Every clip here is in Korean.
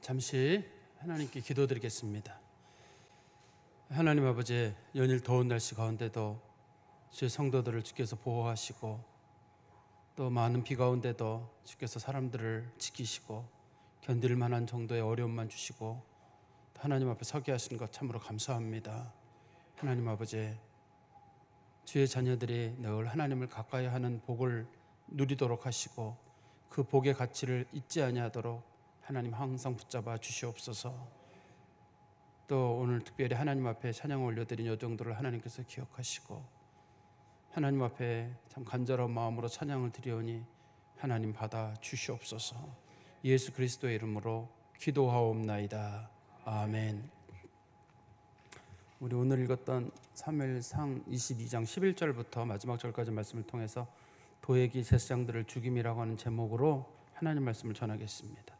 잠시 하나님께 기도드리겠습니다. 하나님 아버지, 연일 더운 날씨 가운데도 주의 성도들을 주께서 보호하시고 또 많은 비 가운데도 주께서 사람들을 지키시고 견딜 만한 정도의 어려움만 주시고 하나님 앞에 서게 하시는 것 참으로 감사합니다. 하나님 아버지, 주의 자녀들이 늘 하나님을 가까이 하는 복을 누리도록 하시고 그 복의 가치를 잊지 아니하도록 하나님 항상 붙잡아 주시옵소서. 또 오늘 특별히 하나님 앞에 찬양을 올려드린 여정들을 하나님께서 기억하시고 하나님 앞에 참 간절한 마음으로 찬양을 드리오니 하나님 받아 주시옵소서. 예수 그리스도의 이름으로 기도하옵나이다. 아멘. 우리 오늘 읽었던 사무엘상 22장 11절부터 마지막 절까지 말씀을 통해서 도액이 제사장들을 죽임이라고 하는 제목으로 하나님 말씀을 전하겠습니다.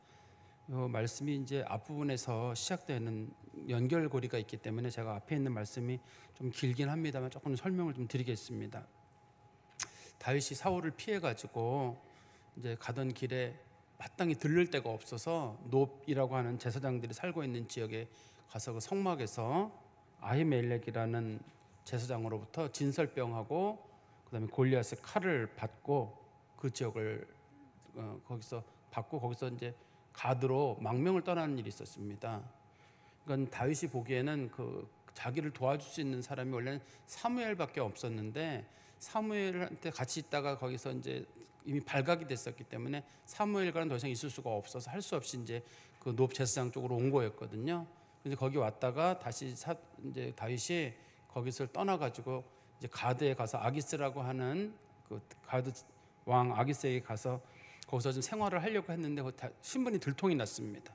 이 말씀이 이제 앞부분에서 시작되는 연결고리가 있기 때문에 제가 앞에 있는 말씀이 좀 길긴 합니다만 조금 설명을 좀 드리겠습니다. 다윗이 사울을 피해가지고 이제 가던 길에 마땅히 들를 데가 없어서 놉이라고 하는 제사장들이 살고 있는 지역에 가서 그 성막에서 아히멜렉이라는 제사장으로부터 진설병하고 그다음에 골리앗의 칼을 받고 그 지역을 거기서 받고 거기서 이제 가드로 망명을 떠나는 일이 있었습니다. 그러니까 다윗이 보기에는 그 자기를 도와줄 수 있는 사람이 원래는 사무엘밖에 없었는데 사무엘한테 같이 있다가 거기서 이제 이미 발각이 됐었기 때문에 사무엘과는 더 이상 있을 수가 없어서 할 수 없이 이제 그 놉 제사장 쪽으로 온 거였거든요. 그래서 거기 왔다가 다시 이제 다윗이 거기서 떠나가지고 이제 가드에 가서 아기스라고 하는 그 가드 왕 아기스에게 가서 거기서 좀 생활을 하려고 했는데 신분이 들통이 났습니다.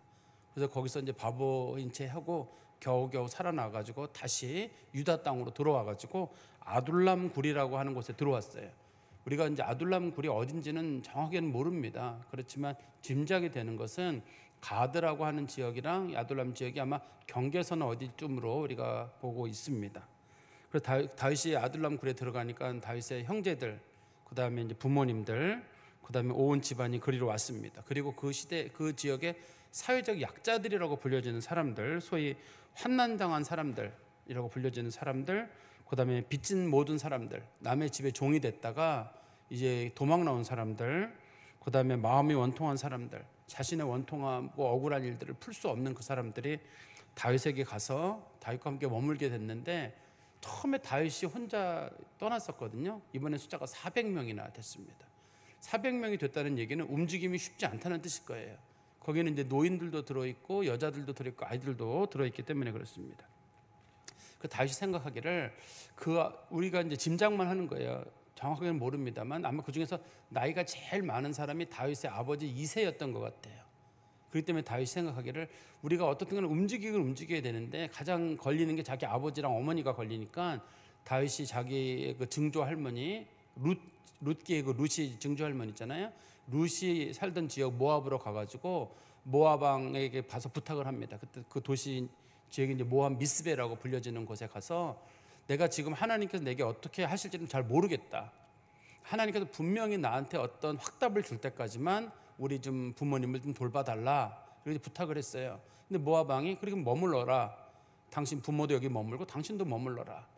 그래서 거기서 이제 바보인 채 하고 겨우겨우 살아나가지고 다시 유다 땅으로 들어와가지고 아둘람 굴이라고 하는 곳에 들어왔어요. 우리가 이제 아둘람 굴이 어딘지는 정확히는 모릅니다. 그렇지만 짐작이 되는 것은 가드라고 하는 지역이랑 아둘람 지역이 아마 경계선 어디쯤으로 우리가 보고 있습니다. 그래서 다윗이 아둘람 굴에 들어가니까 다윗의 형제들, 그 다음에 이제 부모님들, 그 다음에 온 집안이 그리로 왔습니다. 그리고 그 시대 그 지역의 사회적 약자들이라고 불려지는 사람들, 소위 환난당한 사람들이라고 불려지는 사람들, 그 다음에 빚진 모든 사람들, 남의 집에 종이 됐다가 이제 도망 나온 사람들, 그 다음에 마음이 원통한 사람들, 자신의 원통하고 억울한 일들을 풀 수 없는 그 사람들이 다윗에게 가서 다윗과 함께 머물게 됐는데 처음에 다윗이 혼자 떠났었거든요. 이번에 숫자가 400명이나 됐습니다. 400명이 됐다는 얘기는 움직임이 쉽지 않다는 뜻일 거예요. 거기는 이제 노인들도 들어있고 여자들도 들어있고 아이들도 들어있기 때문에 그렇습니다. 그 다윗이 생각하기를 우리가 이제 짐작만 하는 거예요. 정확하게는 모릅니다만 아마 그 중에서 나이가 제일 많은 사람이 다윗의 아버지 이새였던 것 같아요. 그렇기 때문에 다윗이 생각하기를 우리가 어떻든 간에 움직여야 되는데 가장 걸리는 게 자기 아버지랑 어머니가 걸리니까 다윗이 자기의 그 증조 할머니 룻기의 그 룻이 증조 할머니 있잖아요. 룻이 살던 지역 모압으로 가가지고 모압 왕에게 가서 부탁을 합니다. 그때 그 도시 지역이 이제 모압 미스베라고 불려지는 곳에 가서 내가 지금 하나님께서 내게 어떻게 하실지는 잘 모르겠다. 하나님께서 분명히 나한테 어떤 확답을 줄 때까지만 우리 좀 부모님을 좀 돌봐달라. 그렇게 부탁을 했어요. 근데 모압 왕이 그렇게 머물러라. 당신 부모도 여기 머물고 당신도 머물러라.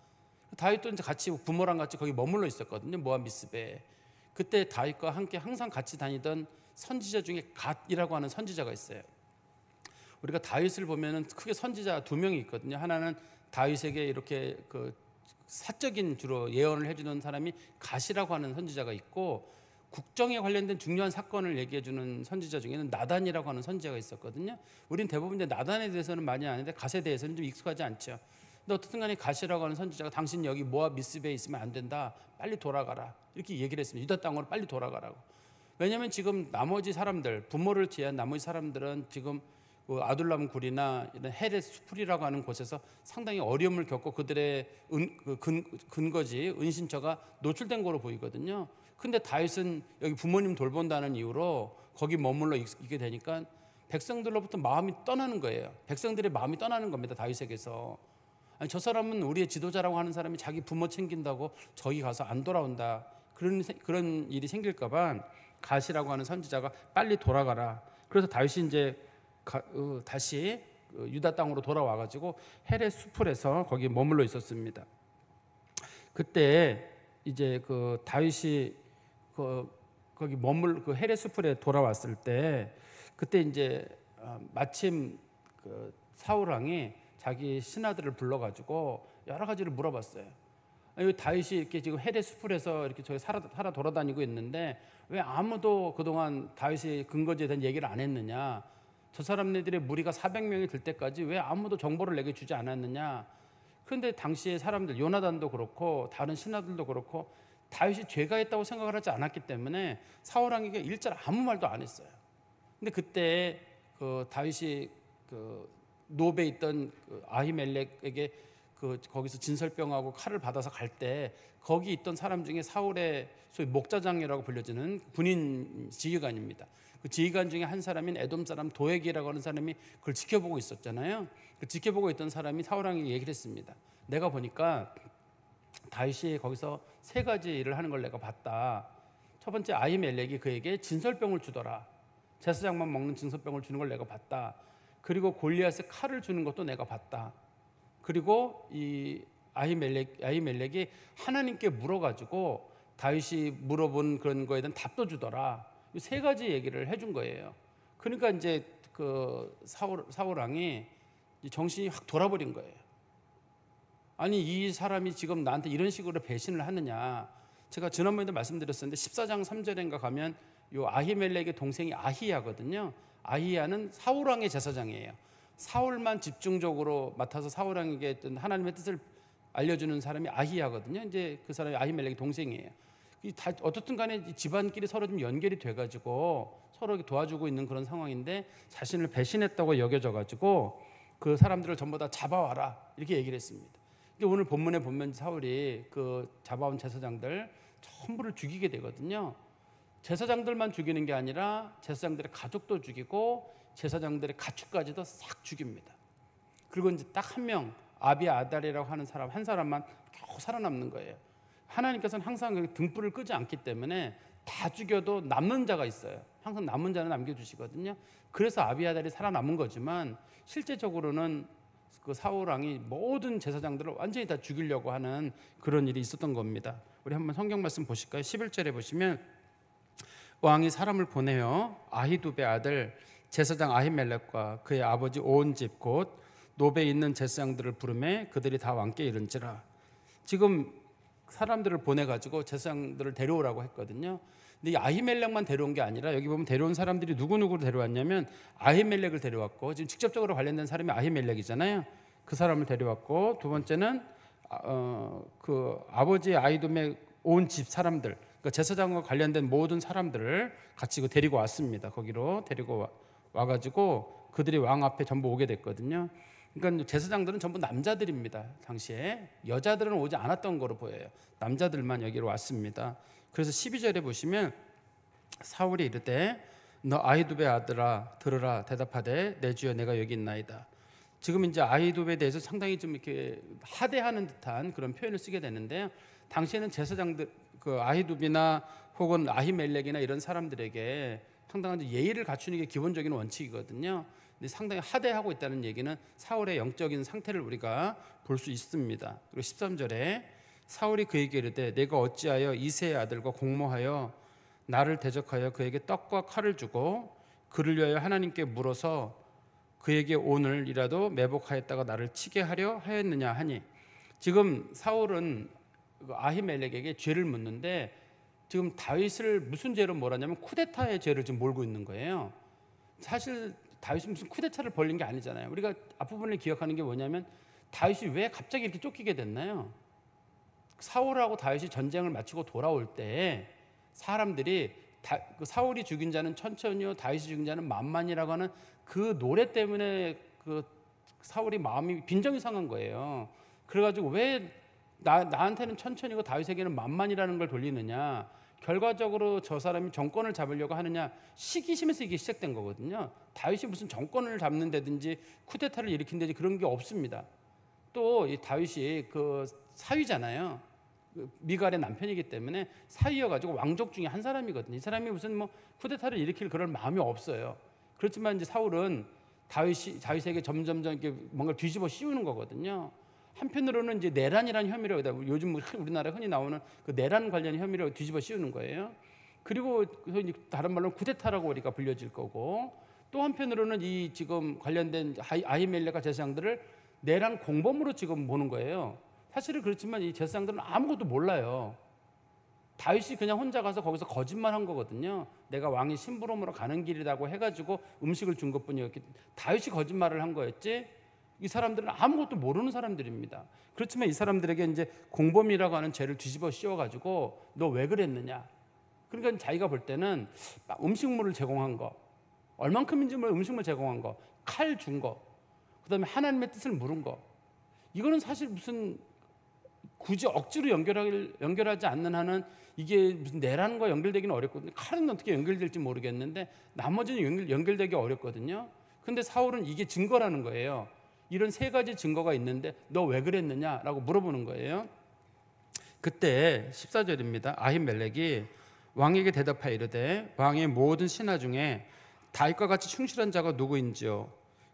다윗도 이제 같이 부모랑 같이 거기 머물러 있었거든요. 모압 미스베. 그때 다윗과 함께 항상 같이 다니던 선지자 중에 갓이라고 하는 선지자가 있어요. 우리가 다윗을 보면은 크게 선지자 2명이 있거든요. 하나는 다윗에게 이렇게 그 사적인 주로 예언을 해주는 사람이 갓이라고 하는 선지자가 있고 국정에 관련된 중요한 사건을 얘기해주는 선지자 중에는 나단이라고 하는 선지자가 있었거든요. 우리는 대부분 이제 나단에 대해서는 많이 아는데 갓에 대해서는 좀 익숙하지 않죠. 근데 어떻든 간에 갓이라고 하는 선지자가 당신 여기 모압 미스베에 있으면 안 된다. 빨리 돌아가라. 이렇게 얘기를 했습니다. 유다 땅으로 빨리 돌아가라고. 왜냐하면 지금 나머지 사람들, 부모를 제한 나머지 사람들은 지금 그 아둘람 굴이나 이런 헤렛 수풀이라고 하는 곳에서 상당히 어려움을 겪고 그들의 근거지 은신처가 노출된 거로 보이거든요. 근데 다윗은 여기 부모님 돌본다는 이유로 거기 머물러 있게 되니까 백성들로부터 마음이 떠나는 거예요. 백성들의 마음이 떠나는 겁니다. 다윗에게서. 아니, 저 사람은 우리의 지도자라고 하는 사람이 자기 부모 챙긴다고 저기 가서 안 돌아온다. 그런 일이 생길까 봐 갓이라고 하는 선지자가 빨리 돌아가라. 그래서 다윗이 이제 다시 유다 땅으로 돌아와 가지고 헤레 수풀에서 거기 머물러 있었습니다. 그때 이제 그 다윗이 거기 그 헤레 수풀에 돌아왔을 때 그때 이제 마침 그 사울 왕이 자기 신하들을 불러가지고 여러 가지를 물어봤어요. 아니, 다윗이 이렇게 지금 헤레 수풀에서 이렇게 저기 살아 돌아다니고 있는데 왜 아무도 그동안 다윗의 근거지에 대한 얘기를 안 했느냐? 저 사람들의 무리가 400명이 될 때까지 왜 아무도 정보를 내게 주지 않았느냐? 그런데 당시에 사람들 요나단도 그렇고 다른 신하들도 그렇고 다윗이 죄가 있다고 생각을 하지 않았기 때문에 사울 왕에게 일절 아무 말도 안 했어요. 근데 그때 그 다윗이 그 노베에 있던 그 아히멜렉에게 거기서 진설병하고 칼을 받아서 갈 때 거기 있던 사람 중에 사울의 소위 목자장이라고 불려지는 군인 지휘관입니다. 그 지휘관 중에 한 사람인 에돔 사람 도액이라고 하는 사람이 그걸 지켜보고 있었잖아요. 그 지켜보고 있던 사람이 사울 왕에게 얘기를 했습니다. 내가 보니까 다윗이 거기서 세 가지 일을 하는 걸 내가 봤다. 첫 번째, 아히멜렉이 그에게 진설병을 주더라. 제사장만 먹는 진설병을 주는 걸 내가 봤다. 그리고 골리앗에 칼을 주는 것도 내가 봤다. 그리고 이 아히멜렉이 하나님께 물어가지고 다윗이 물어본 그런 거에 대한 답도 주더라. 이 세 가지 얘기를 해준 거예요. 그러니까 이제 그 사울 왕이 정신이 확 돌아버린 거예요. 아니, 이 사람이 지금 나한테 이런 식으로 배신을 하느냐. 제가 지난번에도 말씀드렸었는데 14장 3절인가 가면 요 아히멜렉의 동생이 아히야거든요. 아히야는 사울 왕의 제사장이에요. 사울만 집중적으로 맡아서 사울 왕에게 하나님의 뜻을 알려주는 사람이 아히야거든요. 이제 그 사람이 아히멜렉의 동생이에요. 어떻든 간에 집안끼리 서로 좀 연결이 돼가지고 서로 도와주고 있는 그런 상황인데 자신을 배신했다고 여겨져가지고 그 사람들을 전부 다 잡아와라 이렇게 얘기를 했습니다. 근데 오늘 본문에 보면 사울이 그 잡아온 제사장들 전부를 죽이게 되거든요. 제사장들만 죽이는 게 아니라 제사장들의 가족도 죽이고 제사장들의 가축까지도 싹 죽입니다. 그리고 이제 딱 한 명 아비아달이라고 하는 사람 한 사람만 겨우 살아남는 거예요. 하나님께서는 항상 등불을 끄지 않기 때문에 다 죽여도 남는 자가 있어요. 항상 남은 자는 남겨주시거든요. 그래서 아비아달이 살아남은 거지만 실제적으로는 그 사울 왕이 모든 제사장들을 완전히 다 죽이려고 하는 그런 일이 있었던 겁니다. 우리 한번 성경 말씀 보실까요? 11절에 보시면 왕이 사람을 보내어 아히두베 아들 제사장 아히멜렉과 그의 아버지 온 집 곧 노베에 있는 제사장들을 부르매 그들이 다 왕께 이른지라. 지금 사람들을 보내가지고 제사장들을 데려오라고 했거든요. 근데 이 아히멜렉만 데려온 게 아니라 여기 보면 데려온 사람들이 누구누구를 데려왔냐면 아히멜렉을 데려왔고 지금 직접적으로 관련된 사람이 아히멜렉이잖아요. 그 사람을 데려왔고 두 번째는 그 아버지 아히둠의 온 집 사람들, 그러니까 제사장과 관련된 모든 사람들을 같이 데리고 왔습니다. 거기로 데리고 와가지고 그들이 왕 앞에 전부 오게 됐거든요. 그러니까 제사장들은 전부 남자들입니다. 당시에 여자들은 오지 않았던 거로 보여요. 남자들만 여기로 왔습니다. 그래서 12절에 보시면 사울이 이르되 너 아히두베 아들아 들으라 대답하되 내 주여 내가 여기 있나이다. 지금 이제 아히두베에 대해서 상당히 좀 이렇게 하대하는 듯한 그런 표현을 쓰게 되는데요. 당시에는 제사장들 그 아히두비나 혹은 아히멜렉이나 이런 사람들에게 상당한 예의를 갖추는 게 기본적인 원칙이거든요. 근데 상당히 하대하고 있다는 얘기는 사울의 영적인 상태를 우리가 볼 수 있습니다. 그리고 13절에 사울이 그에게 이르되 내가 어찌하여 이새의 아들과 공모하여 나를 대적하여 그에게 떡과 칼을 주고 그를 위하여 하나님께 물어서 그에게 오늘이라도 매복하였다가 나를 치게 하려 하였느냐 하니. 지금 사울은 아히멜렉에게 죄를 묻는데 지금 다윗을 무슨 죄로 몰았냐면 쿠데타의 죄를 지금 몰고 있는 거예요. 사실 다윗은 무슨 쿠데타를 벌린 게 아니잖아요. 우리가 앞부분을 기억하는 게 뭐냐면 다윗이 왜 갑자기 이렇게 쫓기게 됐나요? 사울하고 다윗이 전쟁을 마치고 돌아올 때 사람들이 그 사울이 죽인 자는 천천히요 다윗이 죽인 자는 만만이라고 하는 그 노래 때문에 그 사울이 마음이 빈정이 상한 거예요. 그래가지고 왜 나한테는 천천히고 다윗에게는 만만이라는 걸 돌리느냐. 결과적으로 저 사람이 정권을 잡으려고 하느냐. 시기심에서 이게 시작된 거거든요. 다윗이 무슨 정권을 잡는다든지 쿠데타를 일으킨다든지 그런 게 없습니다. 또 이 다윗이 그 사위잖아요. 미갈의 남편이기 때문에 사위여가지고 왕족 중에 한 사람이거든요. 이 사람이 무슨 뭐 쿠데타를 일으킬 그럴 마음이 없어요. 그렇지만 이제 사울은 다윗에게 점점점 이렇게 뭔가 뒤집어 씌우는 거거든요. 한편으로는 이제 내란이라는 혐의로 요즘 우리나라에 흔히 나오는 그 내란 관련 혐의로 뒤집어 씌우는 거예요. 그리고 다른 말로는 쿠데타라고 우리가 불려질 거고, 또 한편으로는 이 지금 관련된 아히멜렉과 제사장들을 내란 공범으로 지금 보는 거예요. 사실은 그렇지만 이 제사장들은 아무것도 몰라요. 다윗이 그냥 혼자 가서 거기서 거짓말한 거거든요. 내가 왕의 심부름으로 가는 길이라고 해가지고 음식을 준 것뿐이었기 때문에 다윗이 거짓말을 한 거였지, 이 사람들은 아무것도 모르는 사람들입니다. 그렇지만 이 사람들에게 이제 공범이라고 하는 죄를 뒤집어 씌워가지고 너 왜 그랬느냐. 그러니까 자기가 볼 때는 음식물을 제공한 거, 얼만큼인지 음식물 제공한 거, 칼 준 거, 그다음에 하나님의 뜻을 물은 거, 이거는 사실 무슨 굳이 억지로 연결하지 않는 한은 이게 무슨 내란과 연결되기는 어렵거든요. 칼은 어떻게 연결될지 모르겠는데 나머지는 연결되기 어렵거든요. 근데 사울은 이게 증거라는 거예요. 이런 세 가지 증거가 있는데 너 왜 그랬느냐라고 물어보는 거예요. 그때 14절입니다. 아히멜렉이 왕에게 대답하여 이르되 왕의 모든 신하 중에 다윗과 같이 충실한 자가 누구인지요?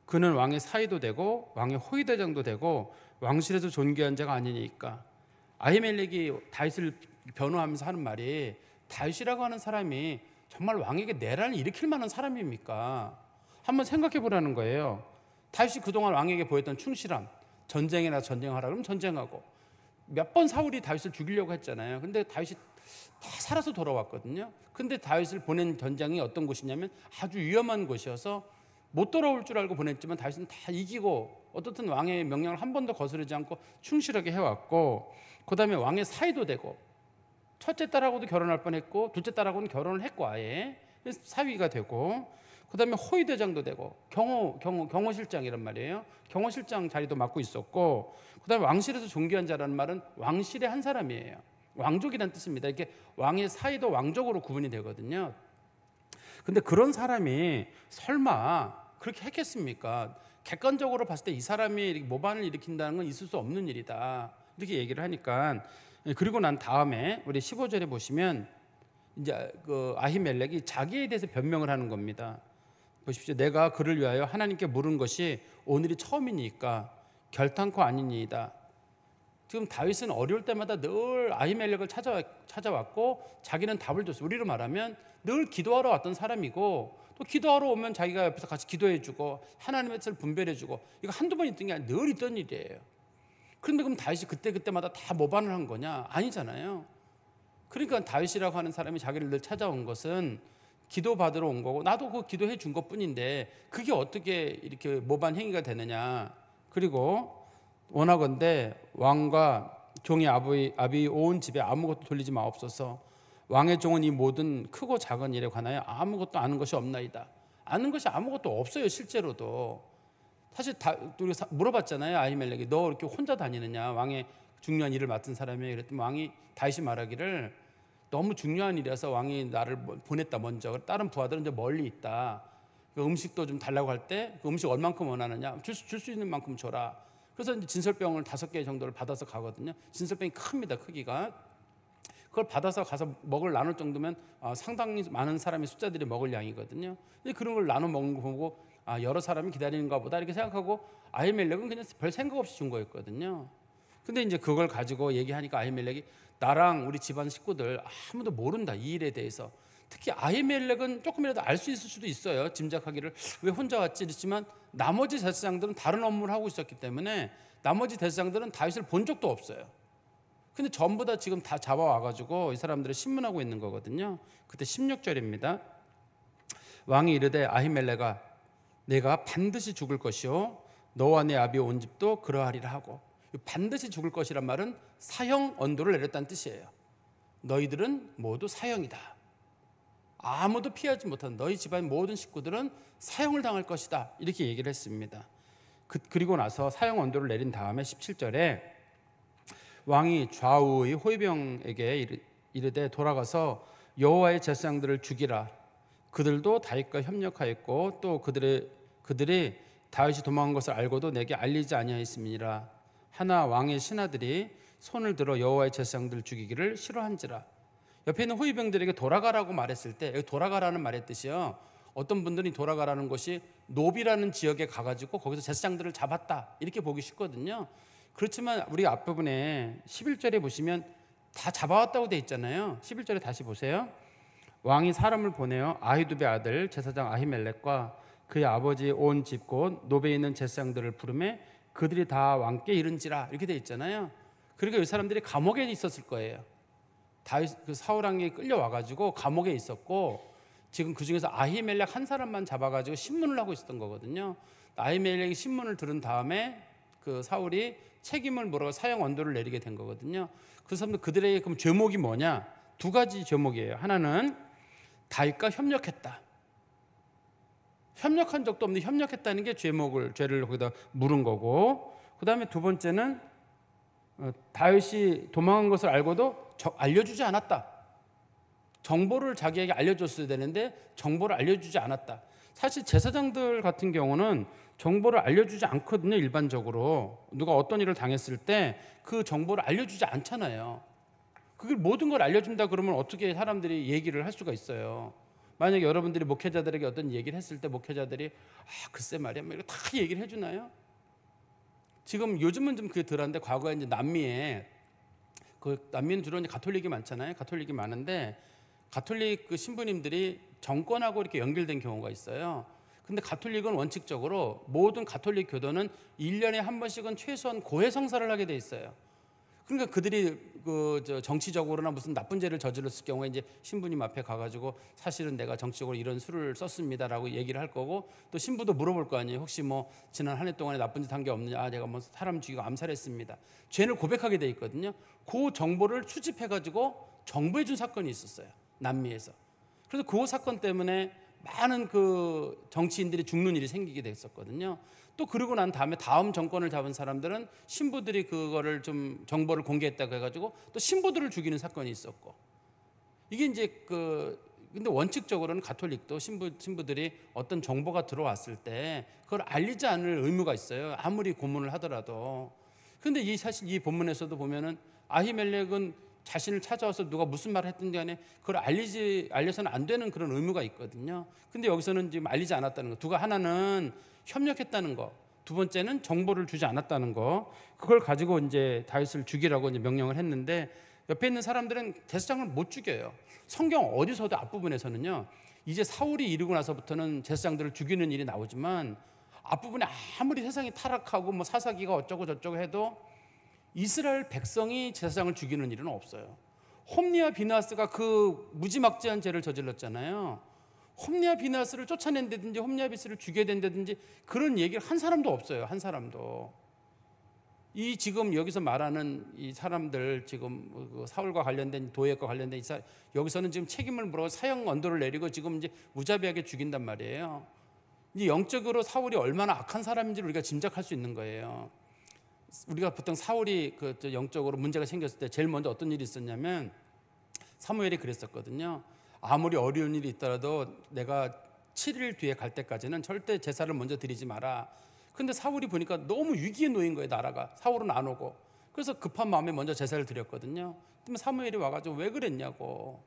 그는 왕의 사이도 되고 왕의 호위대장도 되고 왕실에서 존귀한 자가 아니니까. 아히멜렉이 다윗을 변호하면서 하는 말이, 다윗이라고 하는 사람이 정말 왕에게 내란을 일으킬 만한 사람입니까? 한번 생각해 보라는 거예요. 다윗이 그동안 왕에게 보였던 충실함, 전쟁이나 전쟁하라 그러면 전쟁하고, 몇 번 사울이 다윗을 죽이려고 했잖아요. 근데 다윗이 다 살아서 돌아왔거든요. 근데 다윗을 보낸 전장이 어떤 곳이냐면 아주 위험한 곳이어서 못 돌아올 줄 알고 보냈지만 다윗은 다 이기고 어떻든 왕의 명령을 한 번도 거스르지 않고 충실하게 해왔고, 그 다음에 왕의 사이도 되고, 첫째 딸하고도 결혼할 뻔했고 둘째 딸하고는 결혼을 했고 아예 사위가 되고, 그 다음에 호위대장도 되고 경호실장이란 말이에요. 경호실장 자리도 맡고 있었고, 그 다음에 왕실에서 존귀한 자라는 말은 왕실의 한 사람이에요. 왕족이라는 뜻입니다. 이렇게 왕의 사이도 왕족으로 구분이 되거든요. 근데 그런 사람이 설마 그렇게 했겠습니까? 객관적으로 봤을 때 이 사람이 모반을 일으킨다는 건 있을 수 없는 일이다, 이렇게 얘기를 하니까, 그리고 난 다음에 우리 15절에 보시면 이제 그 아히멜렉이 자기에 대해서 변명을 하는 겁니다. 보십시오. 내가 그를 위하여 하나님께 물은 것이 오늘이 처음이니까 결탄코 아니니이다. 지금 다윗은 어려울 때마다 늘 아히멜렉을 찾아왔고 자기는 답을 줬어요. 우리로 말하면 늘 기도하러 왔던 사람이고, 또 기도하러 오면 자기가 옆에서 같이 기도해주고 하나님의 뜻을 분별해주고, 이거 한두 번 있던 게 아니라 늘 있던 일이에요. 그런데 그럼 다윗이 그때마다 다 모반을 한 거냐? 아니잖아요. 그러니까 다윗이라고 하는 사람이 자기를 늘 찾아온 것은 기도 받으러 온 거고, 나도 그 기도해 준 것뿐인데 그게 어떻게 이렇게 모반 행위가 되느냐. 그리고 원하건대 왕과 종의 아비 온 집에 아무것도 돌리지 마옵소서. 왕의 종은 이 모든 크고 작은 일에 관하여 아무것도 아는 것이 없나이다. 아는 것이 아무것도 없어요. 실제로도. 사실 우리가 물어봤잖아요. 아히멜렉이 너 이렇게 혼자 다니느냐, 왕의 중요한 일을 맡은 사람이. 그랬더니 왕이 다윗이 말하기를 너무 중요한 일이라서 왕이 나를 보냈다. 먼저 다른 부하들은 이제 멀리 있다. 그 음식도 좀 달라고 할 때 그 음식 얼만큼 원하느냐, 줄 수 있는 만큼 줘라. 그래서 이제 진설병을 5개 정도를 받아서 가거든요. 진설병이 큽니다, 크기가. 그걸 받아서 가서 먹을 나눌 정도면 상당히 많은 사람의 숫자들이 먹을 양이거든요. 근데 그런 걸 나눠 먹는 거 보고 여러 사람이 기다리는가 보다 이렇게 생각하고, 아히멜렉은 그냥 별 생각 없이 준 거였거든요. 근데 이제 그걸 가지고 얘기하니까 아히멜렉이 나랑 우리 집안 식구들 아무도 모른다, 이 일에 대해서. 특히 아히멜렉은 조금이라도 알 수 있을 수도 있어요. 짐작하기를 왜 혼자 왔지 했지만 나머지 제사장들은 다른 업무를 하고 있었기 때문에 나머지 제사장들은 다윗을 본 적도 없어요. 근데 전부 다 지금 다 잡아와가지고 이 사람들을 신문하고 있는 거거든요. 그때 16절입니다. 왕이 이르되 아히멜렉아 내가 반드시 죽을 것이요 너와 내 아비 온 집도 그러하리라 하고, 반드시 죽을 것이란 말은 사형 언도를 내렸다는 뜻이에요. 너희들은 모두 사형이다. 아무도 피하지 못한 너희 집안 모든 식구들은 사형을 당할 것이다, 이렇게 얘기를 했습니다. 그리고 나서 사형 언도를 내린 다음에 17절에 왕이 좌우의 호위병에게 이르되 돌아가서 여호와의 제사장들을 죽이라. 그들도 다윗과 협력하였고 또 그들이 다윗이 도망한 것을 알고도 내게 알리지 아니하였음이니라. 하나 왕의 신하들이 손을 들어 여호와의 제사장들을 죽이기를 싫어한지라. 옆에 있는 호위병들에게 돌아가라고 말했을 때, 여기 돌아가라는 말의 뜻이요, 어떤 분들이 돌아가라는 곳이 노비라는 지역에 가가지고 거기서 제사장들을 잡았다 이렇게 보기 쉽거든요. 그렇지만 우리 앞부분에 11절에 보시면 다 잡아왔다고 돼 있잖아요. 11절에 다시 보세요. 왕이 사람을 보내어 아히두베 아들 제사장 아히멜렉과 그의 아버지 온 집 곧 노베에 있는 제사장들을 부르매 그들이 다 왕께 이른지라 이렇게 돼 있잖아요. 그러니까 이 사람들이 감옥에 있었을 거예요. 그 사울 왕이 끌려와가지고 감옥에 있었고 지금 그 중에서 아히멜렉 한 사람만 잡아가지고 신문을 하고 있었던 거거든요. 아히멜렉이 신문을 들은 다음에 그 사울이 책임을 물어 사형 언도를 내리게 된 거거든요. 그 사람들 그들에게 그럼 죄목이 뭐냐? 두 가지 죄목이에요. 하나는 다윗과 협력했다. 협력한 적도 없는데 협력했다는 게 죄를 거기다 물은 거고, 그 다음에 두 번째는 다윗이 도망한 것을 알고도 알려주지 않았다. 정보를 자기에게 알려줬어야 되는데 정보를 알려주지 않았다. 사실 제사장들 같은 경우는 정보를 알려주지 않거든요. 일반적으로 누가 어떤 일을 당했을 때 그 정보를 알려주지 않잖아요. 그걸 모든 걸 알려준다 그러면 어떻게 사람들이 얘기를 할 수가 있어요. 만약에 여러분들이 목회자들에게 어떤 얘기를 했을 때 목회자들이 글쎄 말이야 뭐 이거 다 얘기를 해주나요? 지금 요즘은 좀 그게 덜한데 과거에 이제 남미에 남미는 주로 이제 가톨릭이 많잖아요. 가톨릭이 많은데 가톨릭 그 신부님들이 정권하고 이렇게 연결된 경우가 있어요. 근데 가톨릭은 원칙적으로 모든 가톨릭 교도는 1년에 한 번씩은 최소한 고해 성사를 하게 돼 있어요. 그러니까 그들이 정치적으로나 무슨 나쁜 죄를 저질렀을 경우에 이제 신부님 앞에 가가지고 사실은 내가 정치적으로 이런 수를 썼습니다라고 얘기를 할 거고, 또 신부도 물어볼 거 아니에요. 혹시 뭐 지난 한 해 동안에 나쁜 짓 한 게 없느냐? 내가 뭐 사람 죽이고 암살했습니다. 죄를 고백하게 돼 있거든요. 그 정보를 수집해가지고 정부해 준 사건이 있었어요. 남미에서. 그래서 그 사건 때문에 많은 그 정치인들이 죽는 일이 생기게 됐었거든요. 또 그러고 난 다음에 다음 정권을 잡은 사람들은 신부들이 그거를 좀 정보를 공개했다고 해가지고 또 신부들을 죽이는 사건이 있었고, 이게 이제 근데 원칙적으로는 가톨릭도 신부들이 어떤 정보가 들어왔을 때 그걸 알리지 않을 의무가 있어요. 아무리 고문을 하더라도. 근데 사실 이 본문에서도 보면은 아히멜렉은 자신을 찾아와서 누가 무슨 말을 했든 간에 그걸 알려서는 안 되는 그런 의무가 있거든요. 근데 여기서는 지금 알리지 않았다는 거. 두가 하나는 협력했다는 거, 두 번째는 정보를 주지 않았다는 거. 그걸 가지고 이제 다윗을 죽이라고 이제 명령을 했는데 옆에 있는 사람들은 제사장을 못 죽여요. 성경 어디서도 앞부분에서는요. 이제 사울이 이르고 나서부터는 제사장들을 죽이는 일이 나오지만 앞부분에 아무리 세상이 타락하고 뭐 사사기가 어쩌고 저쩌고 해도 이스라엘 백성이 제사장을 죽이는 일은 없어요. 홈리와 비나스가 그 무지막지한 죄를 저질렀잖아요. 홈리와 비나스를 쫓아낸다든지 홈리와 비스를 죽여야 된다든지 그런 얘기를 한 사람도 없어요. 한 사람도. 이 지금 여기서 말하는 이 사람들, 지금 사울과 관련된 도액과 관련된 여기서는 지금 책임을 물어 사형 언도를 내리고 지금 이제 무자비하게 죽인단 말이에요. 이제 영적으로 사울이 얼마나 악한 사람인지를 우리가 짐작할 수 있는 거예요. 우리가 보통 사울이 영적으로 문제가 생겼을 때 제일 먼저 어떤 일이 있었냐면 사무엘이 그랬었거든요. 아무리 어려운 일이 있더라도 내가 7일 뒤에 갈 때까지는 절대 제사를 먼저 드리지 마라. 근데 사울이 보니까 너무 위기에 놓인 거예요. 나라가. 사울은 안 오고. 그래서 급한 마음에 먼저 제사를 드렸거든요. 그러면 사무엘이 와가지고 왜 그랬냐고.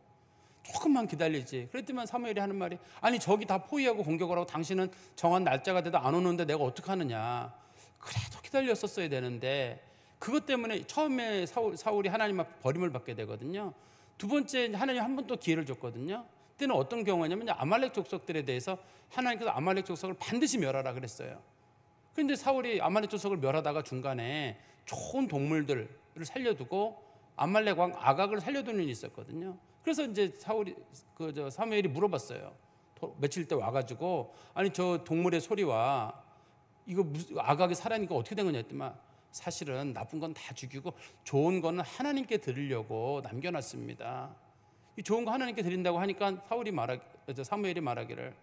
조금만 기다리지. 그랬더니 사무엘이 하는 말이 아니 저기 다 포위하고 공격을 하고 당신은 정한 날짜가 돼도 안 오는데 내가 어떡하느냐. 그래도 기다렸었어야 되는데 그것 때문에 처음에 사울이 하나님 앞에 버림을 받게 되거든요. 두 번째 하나님 한 번 또 기회를 줬거든요. 그때는 어떤 경우냐면 아말렉 족속들에 대해서 하나님께서 아말렉 족속을 반드시 멸하라 그랬어요. 그런데 사울이 아말렉 족속을 멸하다가 중간에 좋은 동물들을 살려두고 아말렉 왕 아각을 살려두는 일이 있었거든요. 그래서 이제 사무엘이 물어봤어요. 며칠 때 와가지고 아니 저 동물의 소리와 이거 아각이 살아니까 어떻게 된 거냐 했더만 사실은 나쁜 건 다 죽이고 좋은 거는 하나님께 드리려고 남겨놨습니다. 이 좋은 거 하나님께 드린다고 하니까 사무엘이 말하기를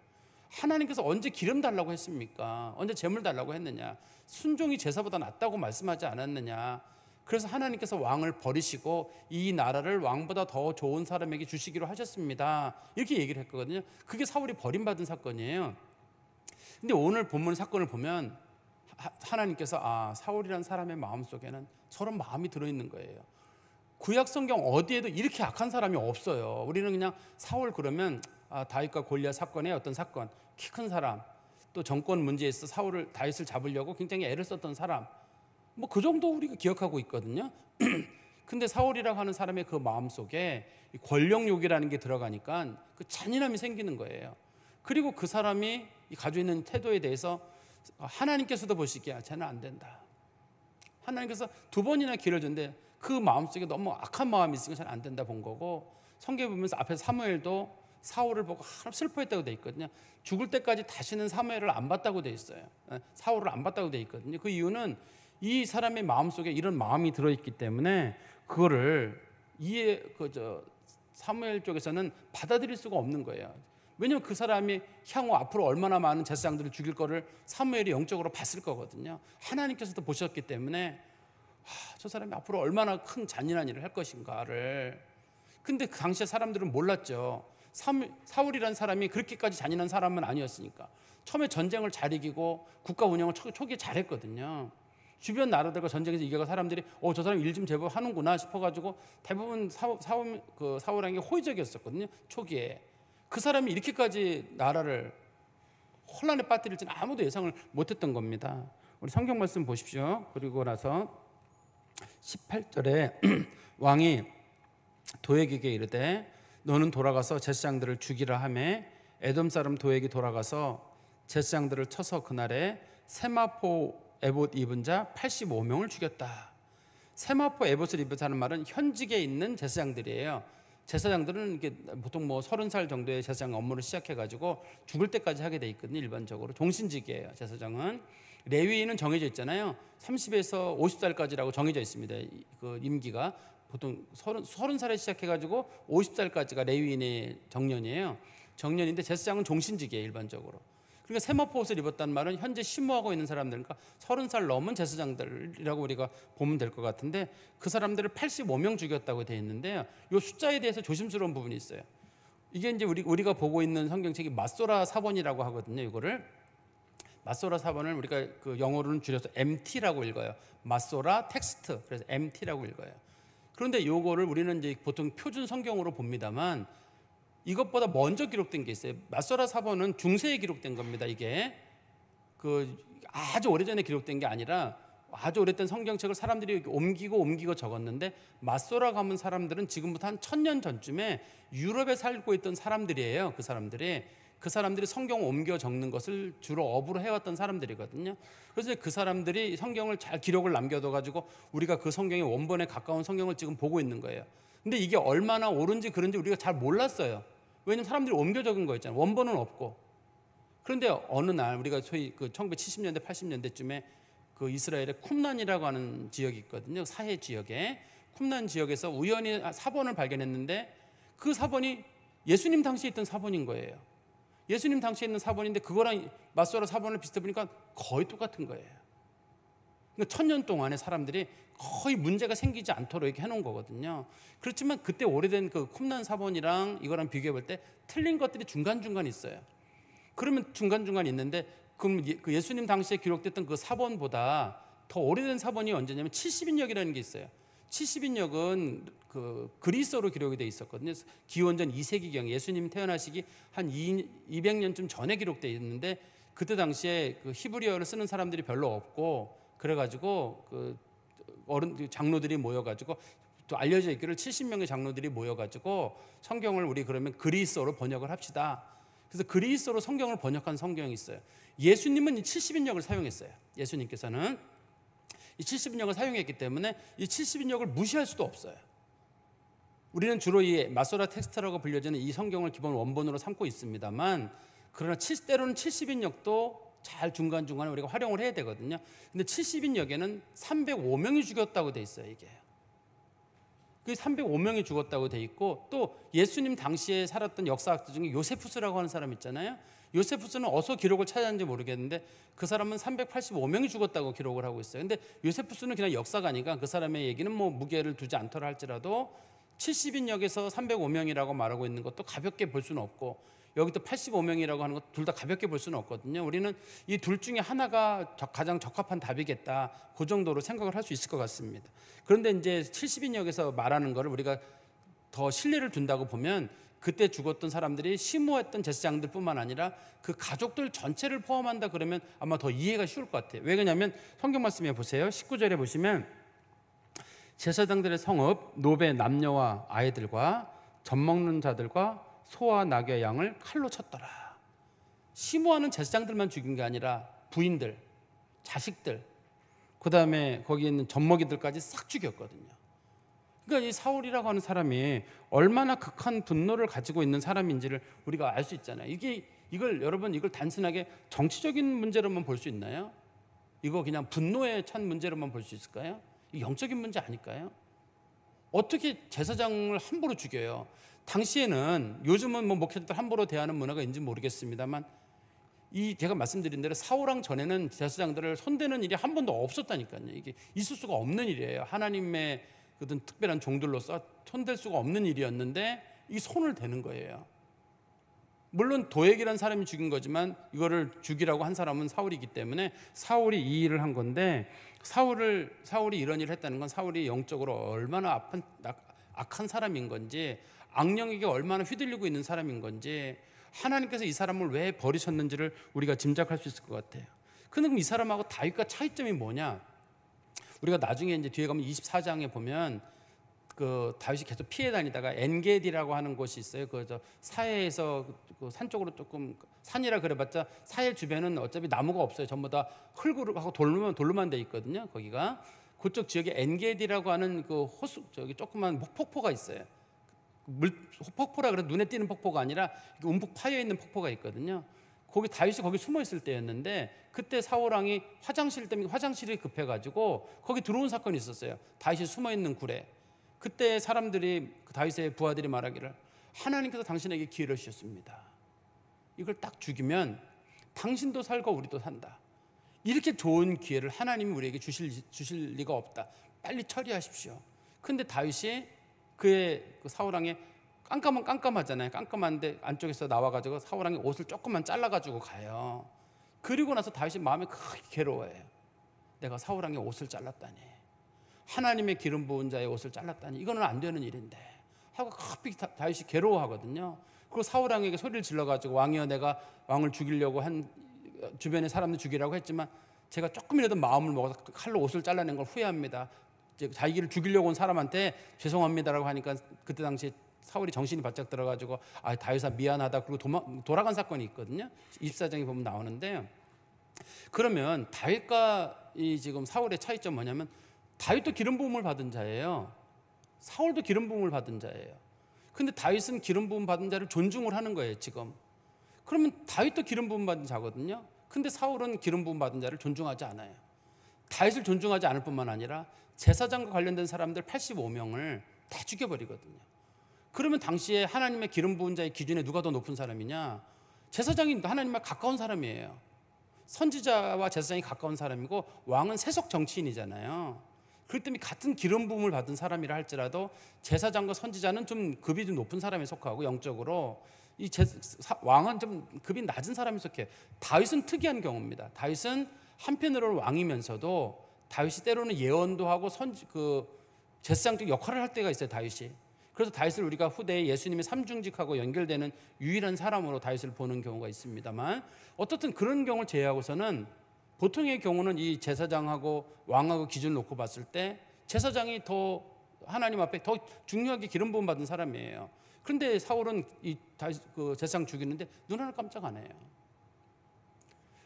하나님께서 언제 기름 달라고 했습니까? 언제 제물 달라고 했느냐? 순종이 제사보다 낫다고 말씀하지 않았느냐? 그래서 하나님께서 왕을 버리시고 이 나라를 왕보다 더 좋은 사람에게 주시기로 하셨습니다. 이렇게 얘기를 했거든요. 그게 사울이 버림받은 사건이에요. 근데 오늘 본문 사건을 보면 하나님께서 사울이라는 사람의 마음속에는 저런 마음이 들어있는 거예요. 구약 성경 어디에도 이렇게 악한 사람이 없어요. 우리는 그냥 사울 그러면 다윗과 골리앗 사건의 어떤 사건, 키 큰 사람, 또 정권 문제에서 다윗을 잡으려고 굉장히 애를 썼던 사람, 뭐 그 정도 우리가 기억하고 있거든요. 근데 사울이라고 하는 사람의 그 마음속에 권력욕이라는 게 들어가니까 그 잔인함이 생기는 거예요. 그리고 그 사람이 가지고 있는 태도에 대해서 하나님께서도 보시기에 쟤는 안 된다. 하나님께서 2번이나 기회를 줬는데 그 마음속에 너무 악한 마음이 있으니까 쟤는 안 된다 본 거고, 성경에 보면서 앞에 사무엘도 사울을 보고 슬퍼했다고 돼 있거든요. 죽을 때까지 다시는 사무엘을 안 봤다고 돼 있어요. 사울을 안 봤다고 돼 있거든요. 그 이유는 이 사람의 마음속에 이런 마음이 들어있기 때문에 그거를 사무엘 쪽에서는 받아들일 수가 없는 거예요. 왜냐하면 그 사람이 향후 앞으로 얼마나 많은 제사장들을 죽일 거를 사무엘이 영적으로 봤을 거거든요. 하나님께서도 보셨기 때문에 저 사람이 앞으로 얼마나 큰 잔인한 일을 할 것인가를. 근데 그 당시에 사람들은 몰랐죠. 사울이라는 사람이 그렇게까지 잔인한 사람은 아니었으니까. 처음에 전쟁을 잘 이기고 국가 운영을 초기에 잘했거든요. 주변 나라들과 전쟁에서 이겨가 사람들이 저 사람 일 좀 제법 하는구나 싶어가지고 대부분 사울왕이 호의적이었었거든요. 초기에. 그 사람이 이렇게까지 나라를 혼란에 빠뜨릴지는 아무도 예상을 못했던 겁니다. 우리 성경 말씀 보십시오. 그리고 나서 18절에 왕이 도액에게 이르되 너는 돌아가서 제사장들을 죽이라 하매 에돔 사람 도액이 돌아가서 제사장들을 쳐서 그날에 세마포 에봇 입은 자 85명을 죽였다. 세마포 에봇을 입은 자는 말은 현직에 있는 제사장들이에요. 제사장들은 이게 보통 30살 정도의 제사장 업무를 시작해가지고 죽을 때까지 하게 돼 있거든요. 일반적으로 종신직이에요. 제사장은. 레위인은 정해져 있잖아요. 30에서 50살까지라고 정해져 있습니다. 그 임기가 보통 30살에 시작해가지고 50살까지가 레위인의 정년이에요. 정년인데 제사장은 종신직이에요. 일반적으로. 그러니까 세마포 옷을 입었다는 말은 현재 심무하고 있는 사람들, 그러니까 30살 넘은 제사장들이라고 우리가 보면 될 것 같은데, 그 사람들을 85명 죽였다고 되어 있는데요. 이 숫자에 대해서 조심스러운 부분이 있어요. 이게 이제 우리가 보고 있는 성경책이 마소라 사본이라고 하거든요. 이거를 마소라 사본을 우리가 그 영어로는 줄여서 MT라고 읽어요. 마소라 텍스트, 그래서 MT라고 읽어요. 그런데 이거를 우리는 이제 보통 표준 성경으로 봅니다만 이것보다 먼저 기록된 게 있어요. 마소라 사본은 중세에 기록된 겁니다. 이게 그 아주 오래전에 기록된 게 아니라 아주 오래된 성경책을 사람들이 옮기고 적었는데, 마소라 가문 사람들은 지금부터 한 1000년 전쯤에 유럽에 살고 있던 사람들이에요. 그 사람들이 성경을 옮겨 적는 것을 주로 업으로 해왔던 사람들이거든요. 그래서 그 사람들이 성경을 잘 기록을 남겨둬가지고 우리가 그 성경의 원본에 가까운 성경을 지금 보고 있는 거예요. 근데 이게 얼마나 옳은지 그런지 우리가 잘 몰랐어요. 왜냐면 사람들이 옮겨 적은 거 있잖아요. 원본은 없고. 그런데 어느 날 우리가 소위 그 1970년대 80년대쯤에 그 이스라엘의 쿰란이라고 하는 지역이 있거든요. 사해 지역에. 쿰란 지역에서 우연히 사본을 발견했는데 그 사본이 예수님 당시에 있던 사본인 거예요. 예수님 당시에 있는 사본인데 그거랑 마소라 사본을 비슷해 보니까 거의 똑같은 거예요. 그러니까 1000년 동안에 사람들이 거의 문제가 생기지 않도록 이렇게 해놓은 거거든요. 그렇지만 그때 오래된 그 쿰란 사본이랑 이거랑 비교해 볼 때 틀린 것들이 중간중간 있어요. 그러면 중간중간 있는데, 그럼 그 예수님 당시에 기록됐던 그 사본보다 더 오래된 사본이 언제냐면 70인역이라는 게 있어요. 70인역은 그 그리스어로 기록이 돼 있었거든요. 기원전 2세기경 예수님 태어나시기 한 200년쯤 전에 기록돼 있는데, 그때 당시에 그 히브리어를 쓰는 사람들이 별로 없고, 그래가지고 그 장로들이 모여가지고 또 알려져 있기를 70명의 장로들이 모여가지고 성경을 우리 그러면 그리스어로 번역을 합시다. 그래서 그리스어로 성경을 번역한 성경이 있어요. 예수님은 이 70인역을 사용했어요. 예수님께서는 이 70인역을 사용했기 때문에 이 70인역을 무시할 수도 없어요. 우리는 주로 이 마소라 텍스트라고 불려지는 이 성경을 기본 원본으로 삼고 있습니다만, 그러나 때로는 70인역도 잘 중간중간에 우리가 활용을 해야 되거든요. 근데 70인역에는 305명이 죽였다고 돼 있어요. 이게 그 305명이 죽었다고 돼 있고, 또 예수님 당시에 살았던 역사학자 중에 요세푸스라고 하는 사람 있잖아요. 요세푸스는 어디서 기록을 찾았는지 모르겠는데 그 사람은 385명이 죽었다고 기록을 하고 있어요. 근데 요세푸스는 그냥 역사가니까 그 사람의 얘기는 뭐 무게를 두지 않더라 할지라도 70인역에서 305명이라고 말하고 있는 것도 가볍게 볼 수는 없고, 여기 또 85명이라고 하는 것 둘 다 가볍게 볼 수는 없거든요. 우리는 이 둘 중에 하나가 가장 적합한 답이겠다, 그 정도로 생각을 할 수 있을 것 같습니다. 그런데 이제 70인역에서 말하는 거를 우리가 더 신뢰를 둔다고 보면 그때 죽었던 사람들이 심오했던 제사장들뿐만 아니라 그 가족들 전체를 포함한다 그러면 아마 더 이해가 쉬울 것 같아요. 왜 그러냐면 성경 말씀에 보세요. 19절에 보시면 제사장들의 성읍 노베 남녀와 아이들과 젖 먹는 자들과 소와 낙의 양을 칼로 쳤더라. 심오하는 제사장들만 죽인 게 아니라 부인들, 자식들, 그 다음에 거기에 있는 젖먹이들까지 싹 죽였거든요. 그러니까 이 사울이라고 하는 사람이 얼마나 극한 분노를 가지고 있는 사람인지를 우리가 알 수 있잖아요. 여러분 이걸 단순하게 정치적인 문제로만 볼 수 있나요? 이거 그냥 분노에 찬 문제로만 볼 수 있을까요? 이 영적인 문제 아닐까요? 어떻게 제사장을 함부로 죽여요? 당시에는, 요즘은 뭐 목회자들 함부로 대하는 문화가 있는지 모르겠습니다만, 제가 말씀드린 대로 사울왕 전에는 제사장들을 손대는 일이 한 번도 없었다니까요. 이게 있을 수가 없는 일이에요. 하나님의 어떤 특별한 종들로서 손댈 수가 없는 일이었는데 이 손을 대는 거예요. 물론 도액이라는 사람이 죽인 거지만 이거를 죽이라고 한 사람은 사울이기 때문에 사울이 이 일을 한 건데, 사울이 이런 일을 했다는 건 사울이 영적으로 얼마나 악한 사람인 건지, 악령에게 얼마나 휘둘리고 있는 사람인 건지, 하나님께서 이 사람을 왜 버리셨는지를 우리가 짐작할 수 있을 것 같아요. 그럼 이 사람하고 다윗과 차이점이 뭐냐? 우리가 나중에 이제 뒤에 가면 24장에 보면 그 다윗이 계속 피해 다니다가 엔게디라고 하는 곳이 있어요. 그 사해에서 그 산 쪽으로, 조금 산이라 그래봤자 사해 주변은 어차피 나무가 없어요. 전부 다 흙으로 하고 돌로만 돼 있거든요. 거기가 그쪽 지역에 엔게디라고 하는 그 호수, 저기 조그만 폭포가 있어요. 폭포라 그래서 눈에 띄는 폭포가 아니라 움푹 파여 있는 폭포가 있거든요. 거기 다윗이 거기 숨어 있을 때였는데, 그때 사울 왕이 화장실 때문에 화장실이 급해가지고 거기 들어온 사건이 있었어요. 다윗이 숨어 있는 굴에. 그때 사람들이, 다윗의 부하들이 말하기를, 하나님께서 당신에게 기회를 주셨습니다. 이걸 딱 죽이면 당신도 살고 우리도 산다. 이렇게 좋은 기회를 하나님이 우리에게 주실 리가 없다. 빨리 처리하십시오. 근데 다윗이 그의 사울 왕의 깜깜하잖아요. 깜깜한데 안쪽에서 나와가지고 사울 왕의 옷을 조금만 잘라가지고 가요. 그리고 나서 다윗이 마음이 크게 괴로워해요. 내가 사울 왕의 옷을 잘랐다니, 하나님의 기름 부은 자의 옷을 잘랐다니, 이거는 안 되는 일인데 하고 급히 다윗이 괴로워하거든요. 그리고 사울 왕에게 소리를 질러가지고, 왕이여, 내가 왕을 죽이려고 한 주변의 사람들 죽이라고 했지만 제가 조금이라도 마음을 먹어서 칼로 옷을 잘라낸 걸 후회합니다. 자기를 죽이려고 온 사람한테 죄송합니다라고 하니까, 그때 당시 사울이 정신이 바짝 들어가지고 다윗아 미안하다, 그리고 돌아간 사건이 있거든요. 24장에 보면 나오는데, 그러면 다윗과 이 지금 사울의 차이점 뭐냐면, 다윗도 기름 부음을 받은 자예요. 사울도 기름 부음을 받은 자예요. 근데 다윗은 기름 부음 받은 자를 존중을 하는 거예요, 지금. 그러면 다윗도 기름 부음 받은 자거든요. 근데 사울은 기름 부음 받은 자를 존중하지 않아요. 다윗을 존중하지 않을 뿐만 아니라 제사장과 관련된 사람들 85명을 다 죽여버리거든요. 그러면 당시에 하나님의 기름 부은 자의 기준에 누가 더 높은 사람이냐? 제사장이 하나님과 가까운 사람이에요. 선지자와 제사장이 가까운 사람이고, 왕은 세속 정치인이잖아요. 그렇기 때문에 같은 기름 부음을 받은 사람이라 할지라도 제사장과 선지자는 좀 급이 좀 높은 사람에 속하고, 영적으로 왕은 좀 급이 낮은 사람에 속해요. 다윗은 특이한 경우입니다. 다윗은 한편으로는 왕이면서도 다윗이 때로는 예언도 하고 제사장적 역할을 할 때가 있어요, 다윗이. 그래서 다윗을 우리가 후대에 예수님의 삼중직하고 연결되는 유일한 사람으로 다윗을 보는 경우가 있습니다만, 어떻든 그런 경우를 제외하고서는 보통의 경우는 이 제사장하고 왕하고 기준을 놓고 봤을 때 제사장이 더 하나님 앞에 더 중요하게 기름 부음 받은 사람이에요. 그런데 사울은 이 제사장 죽이는데 눈 하나 깜짝 안 해요.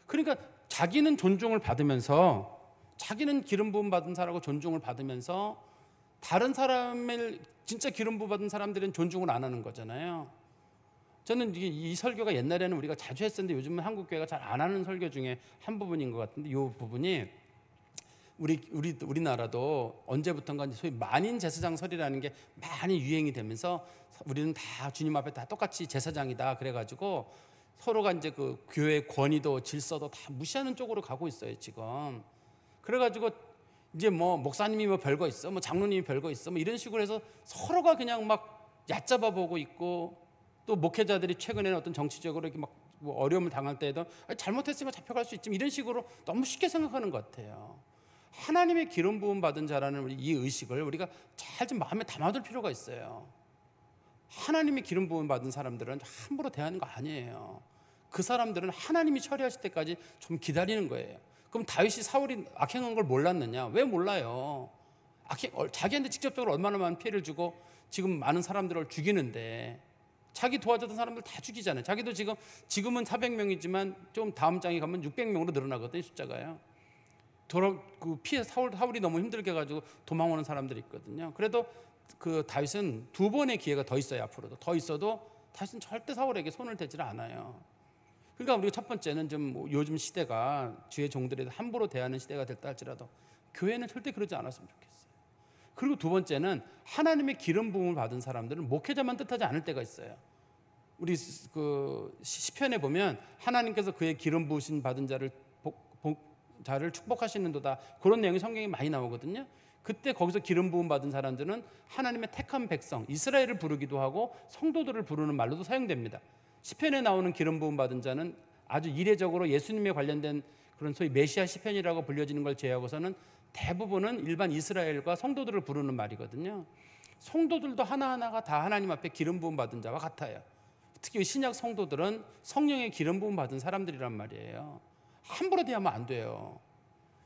그러니까 자기는 존중을 받으면서, 자기는 기름 부음 받은 사람하고 존중을 받으면서, 다른 사람을 진짜 기름 부음 받은 사람들은 존중을 안 하는 거잖아요. 저는 이 설교가 옛날에는 우리가 자주 했었는데 요즘은 한국 교회가 잘 안 하는 설교 중에 한 부분인 것 같은데, 이 부분이 우리나라도 언제부턴가 소위 만인 제사장설이라는 게 많이 유행이 되면서, 우리는 다 주님 앞에 다 똑같이 제사장이다 그래가지고 서로가 이제 그 교회 권위도 질서도 다 무시하는 쪽으로 가고 있어요, 지금. 그래가지고 이제 뭐 목사님이 뭐 별거 있어, 뭐 장로님이 별거 있어, 뭐 이런 식으로 해서 서로가 그냥 막 얕잡아 보고 있고, 또 목회자들이 최근에는 어떤 정치적으로 이렇게 막 뭐 어려움을 당할 때에도 잘못했으면 잡혀갈 수 있지, 이런 식으로 너무 쉽게 생각하는 것 같아요. 하나님의 기름 부음 받은 자라는 이 의식을 우리가 잘 좀 마음에 담아둘 필요가 있어요. 하나님의 기름 부음 받은 사람들은 함부로 대하는 거 아니에요. 그 사람들은 하나님이 처리하실 때까지 좀 기다리는 거예요. 그럼 다윗이 사울이 악행한 걸 몰랐느냐? 왜 몰라요? 자기한테 직접적으로 얼마나 많은 피해를 주고 지금 많은 사람들을 죽이는데, 자기 도와줬던 사람들 다 죽이잖아요. 자기도 지금은 400명이지만 좀 다음 장에 가면 600명으로 늘어나거든요, 숫자가요. 사울이 너무 힘들게 해가지고 도망오는 사람들이 있거든요. 그래도 그 다윗은 두 번의 기회가 더 있어요. 앞으로도 더 있어도 다윗은 절대 사울에게 손을 대지를 않아요. 그러니까 우리가 첫 번째는 좀 요즘 시대가 주의 종들에 함부로 대하는 시대가 됐다 할지라도 교회는 절대 그러지 않았으면 좋겠어요. 그리고 두 번째는 하나님의 기름 부음을 받은 사람들은 목회자만 뜻하지 않을 때가 있어요. 우리 그 시편에 보면 하나님께서 그의 기름 부으신 받은 자를 축복하시는도다, 그런 내용이 성경에 많이 나오거든요. 그때 거기서 기름 부음 받은 사람들은 하나님의 택한 백성 이스라엘을 부르기도 하고 성도들을 부르는 말로도 사용됩니다. 시편에 나오는 기름 부음 받은 자는 아주 이례적으로 예수님에 관련된 그런 소위 메시아 시편이라고 불려지는 걸 제외하고서는 대부분은 일반 이스라엘과 성도들을 부르는 말이거든요. 성도들도 하나하나가 다 하나님 앞에 기름 부음 받은 자와 같아요. 특히 신약 성도들은 성령의 기름 부음 받은 사람들이란 말이에요. 함부로 대하면 안 돼요.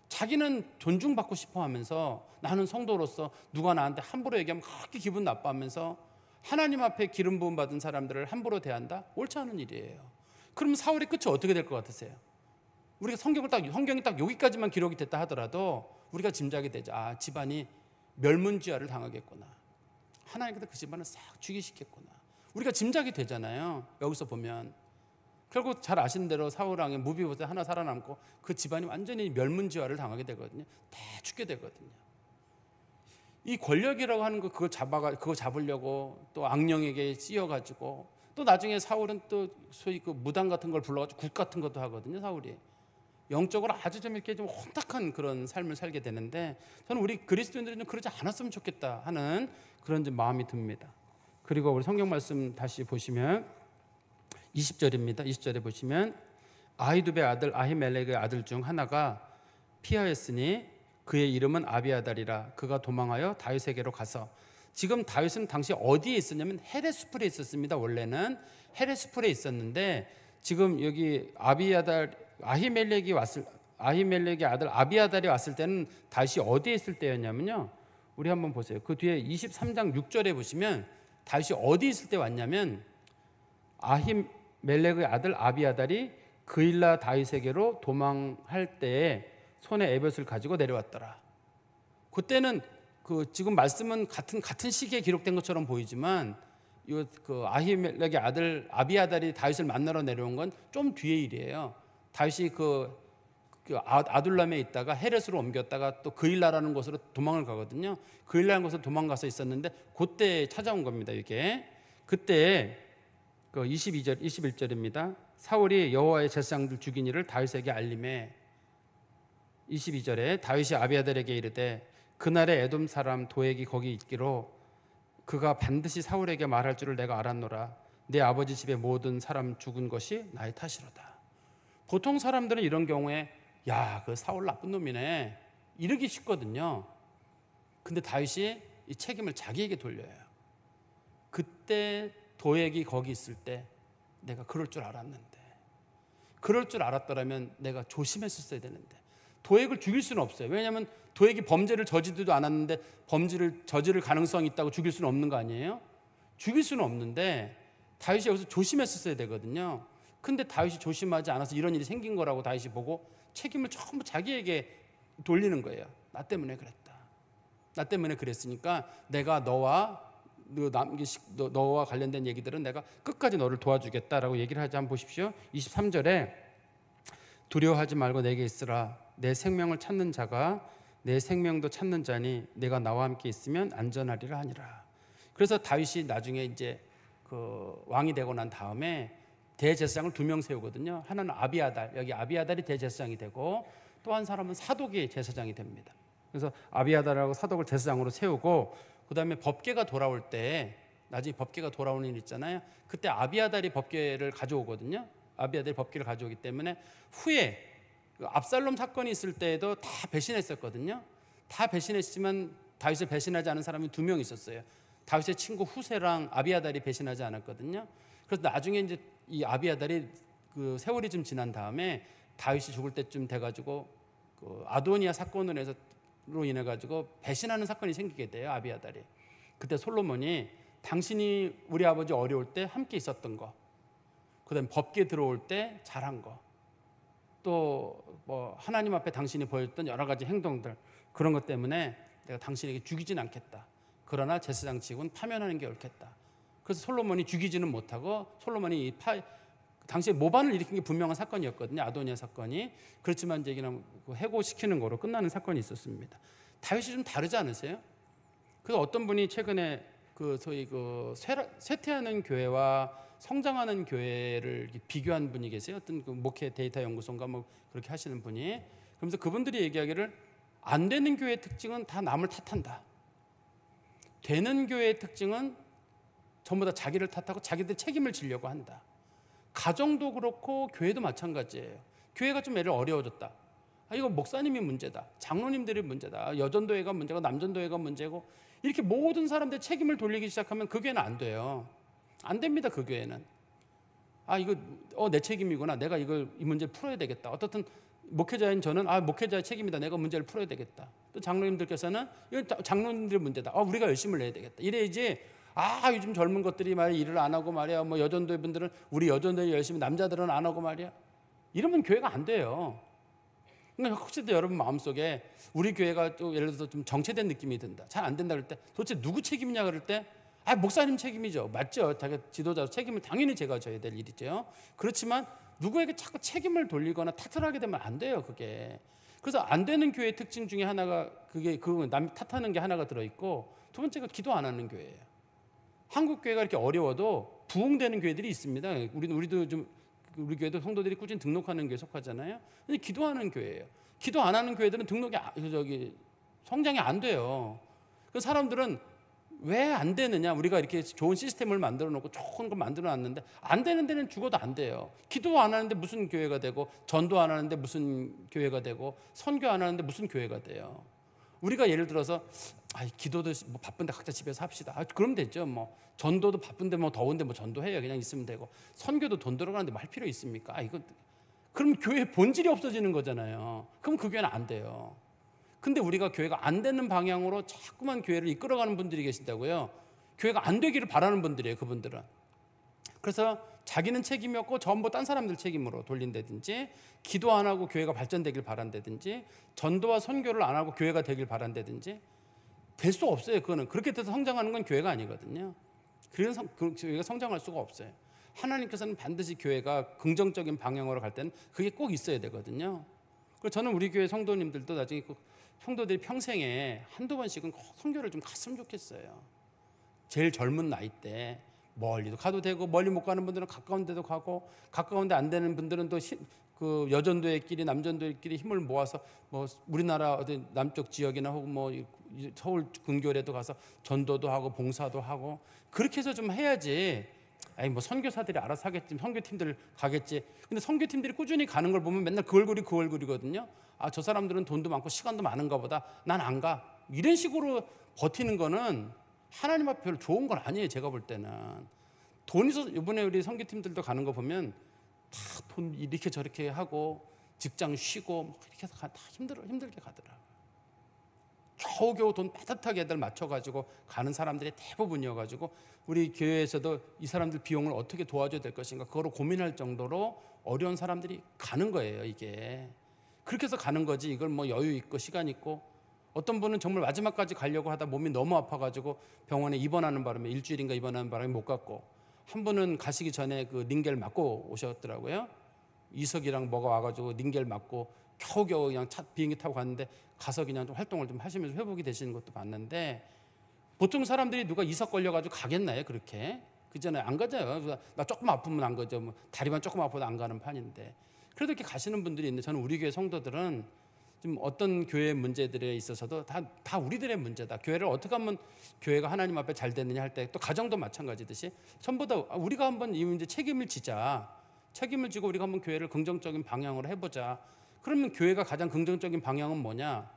자기는 존중받고 싶어 하면서 나는 성도로서 누가 나한테 함부로 얘기하면 그렇게 기분 나빠하면서 하나님 앞에 기름 부음 받은 사람들을 함부로 대한다? 옳지 않은 일이에요. 그럼 사울의 끝이 어떻게 될 것 같으세요? 우리가 성경이 딱 여기까지만 기록이 됐다 하더라도 우리가 짐작이 되죠. 아, 집안이 멸문지화를 당하겠구나. 하나님께서 그 집안을 싹 죽이시겠구나. 우리가 짐작이 되잖아요. 여기서 보면 결국 잘 아시는 대로 사울 왕의 무비보셋 하나 살아남고 그 집안이 완전히 멸문지화를 당하게 되거든요. 다 죽게 되거든요. 이 권력이라고 하는 거 그거 잡으려고 또 악령에게 씌여가지고 또 나중에 사울은 또 소위 그 무당 같은 걸 불러가지고 국 같은 것도 하거든요. 사울이 영적으로 아주 좀 이렇게 좀 혼탁한 그런 삶을 살게 되는데, 저는 우리 그리스도인들은 좀 그러지 않았으면 좋겠다 하는 그런 좀 마음이 듭니다. 그리고 우리 성경 말씀 다시 보시면 20절입니다. 20절에 보시면 아히두베의 아들 아히멜렉의 아들 중 하나가 피하였으니 그의 이름은 아비아달이라. 그가 도망하여 다윗에게로 가서, 지금 다윗은 당시 어디에 있었냐면 헤레스풀에 있었습니다. 원래는 헤레스풀에 있었는데 지금 여기 아히멜렉의 아들 아비아달이 왔을 때는 다윗이 어디에 있을 때였냐면요. 우리 한번 보세요. 그 뒤에 23장 6절에 보시면 다윗이 어디 있을 때 왔냐면 아히멜렉의 아들 아비아달이 그일라 다윗에게로 도망할 때에 손에 에봇을 가지고 내려왔더라. 그때는 지금 말씀은 같은 시기에 기록된 것처럼 보이지만 그 아히멜렉의 아들 아비아달이 다윗을 만나러 내려온 건 좀 뒤의 일이에요. 다윗이 아둘람에 있다가 헤렛으로 옮겼다가 또 그일라라는 곳으로 도망을 가거든요. 그일라라는 곳으로 도망가서 있었는데 그때 찾아온 겁니다. 이게 그때 21절입니다. 사울이 여호와의 제사장들 죽인 일을 다윗에게 알림해. 22절에 다윗이 아비아달에게 이르되 그날에 에돔 사람 도액이 거기 있기로 그가 반드시 사울에게 말할 줄을 내가 알았노라. 내 아버지 집의 모든 사람 죽은 것이 나의 탓이로다. 보통 사람들은 이런 경우에 야, 그 사울 나쁜 놈이네 이러기 쉽거든요. 근데 다윗이 이 책임을 자기에게 돌려요. 그때 도액이 거기 있을 때 내가 그럴 줄 알았는데, 그럴 줄 알았더라면 내가 조심했었어야 되는데. 도액을 죽일 수는 없어요. 왜냐하면 도액이 범죄를 저지르지도 않았는데 범죄를 저지를 가능성이 있다고 죽일 수는 없는 거 아니에요? 죽일 수는 없는데 다윗이 여기서 조심했었어야 되거든요. 근데 다윗이 조심하지 않아서 이런 일이 생긴 거라고 다윗이 보고 책임을 전부 자기에게 돌리는 거예요. 나 때문에 그랬다. 나 때문에 그랬으니까 내가 너와 관련된 얘기들은 내가 끝까지 너를 도와주겠다라고 얘기를 하지. 한번 보십시오. 23절에 두려워하지 말고 내게 있으라. 내 생명을 찾는 자가 내 생명도 찾는 자니 내가 나와 함께 있으면 안전하리라 하니라. 그래서 다윗이 나중에 이제 그 왕이 되고 난 다음에 대제사장을 2명 세우거든요. 하나는 아비아달, 여기 아비아달이 대제사장이 되고 또 한 사람은 사독이 제사장이 됩니다. 그래서 아비아달하고 사독을 제사장으로 세우고 그다음에 법궤가 돌아올 때, 나중에 법궤가 돌아오는 일 있잖아요. 그때 아비아달이 법궤를 가져오거든요. 아비아달이 법궤를 가져오기 때문에 후에 압살롬 사건이 있을 때에도 다 배신했었거든요. 다 배신했지만 다윗을 배신하지 않은 사람이 2명 있었어요. 다윗의 친구 후세랑 아비아달이 배신하지 않았거든요. 그래서 나중에 이제 이 아비아달이 그 세월이 좀 지난 다음에 다윗이 죽을 때쯤 돼가지고 그 아도니아 사건으로 인해 가지고 배신하는 사건이 생기게 돼요. 아비아달이. 그때 솔로몬이 당신이 우리 아버지 어려울 때 함께 있었던 거, 그다음에 법궤 들어올 때 잘한 거, 또 뭐 하나님 앞에 당신이 보였던 여러 가지 행동들, 그런 것 때문에 내가 당신에게 죽이진 않겠다. 그러나 제사장 직은 파면하는 게 옳겠다. 그래서 솔로몬이 죽이지는 못하고 솔로몬이 당시에 모반을 일으킨 게 분명한 사건이었거든요. 아도니아 사건이. 그렇지만 이제 그냥 해고시키는 거로 끝나는 사건이 있었습니다. 다윗이 좀 다르지 않으세요? 그래서 어떤 분이 최근에 그 소위 그 쇠퇴하는 교회와 성장하는 교회를 비교한 분이 계세요. 어떤 그 목회 데이터 연구소인가 뭐 그렇게 하시는 분이. 그러면서 그분들이 얘기하기를 안 되는 교회의 특징은 다 남을 탓한다. 되는 교회의 특징은 전부 다 자기를 탓하고 자기들 책임을 지려고 한다. 가정도 그렇고 교회도 마찬가지예요. 교회가 좀 애를 어려워졌다. 이거 목사님이 문제다. 장로님들이 문제다. 여전도회가 문제고 남전도회가 문제고, 이렇게 모든 사람들 책임을 돌리기 시작하면 그 교회는 안 돼요. 안 됩니다. 그 교회는. 이거 내 책임이구나. 내가 이 문제를 풀어야 되겠다. 어떻든 목회자인 저는 목회자의 책임이다. 내가 문제를 풀어야 되겠다. 또 장로님들께서는 이거 장로님들의 문제다. 우리가 열심을 내야 되겠다. 이래야지. 요즘 젊은 것들이 말이야 일을 안 하고 말이야. 뭐 여전도회 분들은 우리 여전도회 열심히, 남자들은 안 하고 말이야. 이러면 교회가 안 돼요. 그러니까 혹시도 여러분 마음속에 우리 교회가 또 예를 들어서 좀 정체된 느낌이 든다. 잘 안 된다 그럴 때 도대체 누구 책임이냐 그럴 때 목사님 책임이죠. 맞죠. 자기 지도자 책임을 당연히 제가 져야 될 일이죠. 그렇지만 누구에게 자꾸 책임을 돌리거나 탓을 하게 되면 안 돼요. 그게. 그래서 안 되는 교회의 특징 중에 하나가 남 탓하는 게 하나가 들어있고, 두 번째가 기도 안 하는 교회예요. 한국 교회가 이렇게 어려워도 부흥되는 교회들이 있습니다. 우리도 좀 우리 교회도 성도들이 꾸준히 등록하는 교회에 속하잖아요. 근데 기도하는 교회예요. 기도 안 하는 교회들은 성장이 안 돼요. 그 사람들은 왜 안 되느냐? 우리가 이렇게 좋은 시스템을 만들어 놓고 좋은 걸 만들어 놨는데 안 되는 데는 죽어도 안 돼요. 기도 안 하는데 무슨 교회가 되고, 전도 안 하는데 무슨 교회가 되고, 선교 안 하는데 무슨 교회가 돼요. 우리가 예를 들어서 기도도 뭐 바쁜데 각자 집에서 합시다. 그러면 되죠. 뭐 전도도 바쁜데 뭐 더운데 뭐 전도해요. 그냥 있으면 되고, 선교도 돈 들어가는데 뭐 할 필요 있습니까? 그럼 교회 본질이 없어지는 거잖아요. 그럼 그 교회는 안 돼요. 근데 우리가 교회가 안 되는 방향으로 자꾸만 교회를 이끌어가는 분들이 계신다고요. 교회가 안 되기를 바라는 분들이에요. 그분들은. 그래서 자기는 책임이 없고 전부 딴 사람들 책임으로 돌린다든지, 기도 안 하고 교회가 발전되길 바란다든지, 전도와 선교를 안 하고 교회가 되길 바란다든지, 될 수 없어요. 그거는. 그렇게 돼서 성장하는 건 교회가 아니거든요. 그래서 교회가 성장할 수가 없어요. 하나님께서는 반드시 교회가 긍정적인 방향으로 갈 때는 그게 꼭 있어야 되거든요. 그래서 저는 우리 교회 성도님들도 나중에 성도들이 평생에 한두 번씩은 꼭 선교를 좀 갔으면 좋겠어요. 제일 젊은 나이 때 멀리도 가도 되고, 멀리 못 가는 분들은 가까운 데도 가고, 가까운 데 안 되는 분들은 또 그 여전도회끼리 남전도회끼리 힘을 모아서 뭐 우리나라 어디 남쪽 지역이나 혹은 뭐 서울 근교에도 가서 전도도 하고 봉사도 하고, 그렇게 해서 좀 해야지. 뭐 선교사들이 알아서 하겠지, 선교팀들 가겠지. 근데 선교팀들이 꾸준히 가는 걸 보면 맨날 그 얼굴이거든요. 저 사람들은 돈도 많고 시간도 많은가 보다, 난 안 가. 이런 식으로 버티는 거는 하나님 앞에 별로 좋은 건 아니에요. 제가 볼 때는. 돈이 이번에 우리 선교팀들도 가는 거 보면 다 돈 이렇게 저렇게 하고 직장 쉬고 이렇게 해서 다 힘들게 가더라. 겨우겨우 돈 빠듯하게 맞춰가지고 가는 사람들이 대부분이어가지고, 우리 교회에서도 이 사람들 비용을 어떻게 도와줘야 될 것인가, 그거로 고민할 정도로 어려운 사람들이 가는 거예요. 이게 그렇게 해서 가는 거지, 이걸 뭐 여유 있고 시간 있고. 어떤 분은 정말 마지막까지 가려고 하다 몸이 너무 아파가지고 병원에 입원하는 바람에, 일주일인가 입원하는 바람에 못 갔고, 한 분은 가시기 전에 그 링겔 맞고 오셨더라고요. 이석이랑 뭐가 와가지고 링겔 맞고 겨우겨우 그냥 비행기 타고 갔는데, 가서 그냥 좀 활동을 좀 하시면서 회복이 되시는 것도 봤는데, 보통 사람들이 누가 이석 걸려가지고 가겠나요? 그렇게 그잖아요. 안 가져요. 나 조금 아프면 안 가죠. 뭐 다리만 조금 아파도 안 가는 판인데, 그래도 이렇게 가시는 분들이 있는데, 저는 우리 교회 성도들은 지금 어떤 교회 문제들에 있어서도 다 우리들의 문제다. 교회를 어떻게 하면 교회가 하나님 앞에 잘 되느냐 할 때, 또 가정도 마찬가지듯이 전부 다 우리가 한번 이 문제 책임을 지자. 책임을 지고 우리가 한번 교회를 긍정적인 방향으로 해보자. 그러면 교회가 가장 긍정적인 방향은 뭐냐?